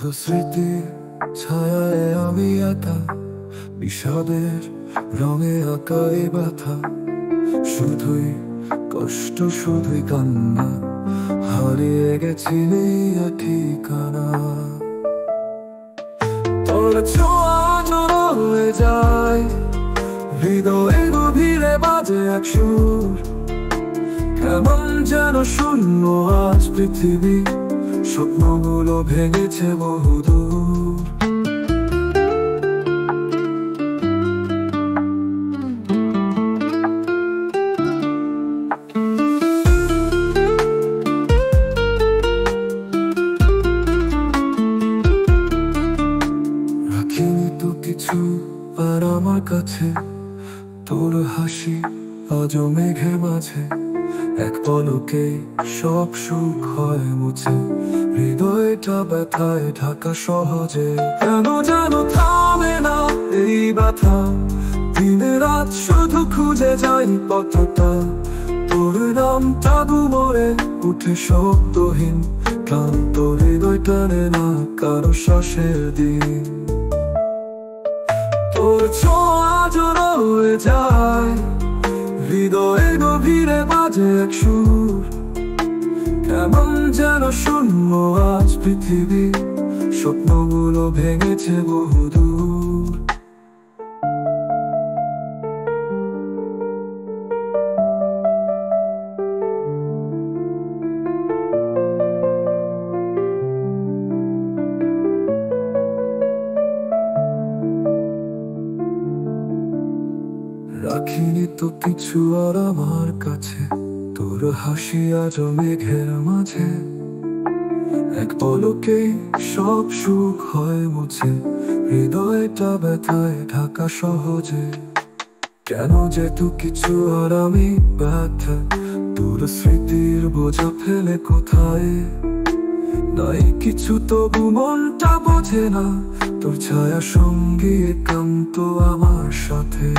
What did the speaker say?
তোর স্মৃতির ছায়ায় আমি একা, বিষাদের রঙে আঁকা এই ব্যথা, শুধুই কষ্ট শুধুই কান্না, হারিয়ে গেছি ঠিকানা। তোর ছোঁয়া জড়ো হয়ে যায়, হৃদয়ে গভীরে বাজে এক সুর, কেমন যেন শূন্য আজ পৃথিবী, স্বপ্নগুলো ভেঙেছে বহুদূর। রাখিনি তো কিছু আর আমার কাছে, তোর হাসি আজও মেঘের মাঝে, এক পলকে সব সুখ হয় মুছে, হৃদয়টা ব্যথায় ঢাকা সহজে। কেন যেন থামে না এই ব্যথা, দিনে রাত শুধু খুঁজে যাই কতটা, তোর নামটা গুমরে উঠে শব্দহীন, ক্লান্ত হৃদয় টানে না কারো শ্বাসের দিন। তোর ছোঁয়া জড়ো হয়ে যায়, হৃদয়ে গভীরে বাজে এক সুর, কেমন যেন শূন্য আজ পৃথিবী, স্বপ্নগুলো ভেঙেছে বহুদূর। রাখিনি তো কিছু আর আমার কাছে, তোর হাসি আজও মেঘের মাঝে, এক পলকে সব সুখ হয় মুছে, হৃদয়টা ব্যথায় ঢাকা সহজে। কেন যেতু কিছু আর আমি ব্যথা, তোর স্মৃতির বোঝা ফেলে কোথায়, নাই কিছু তবু মনটা বোঝে না, তোর ছায়া সঙ্গী একান্ত আমার সাথে।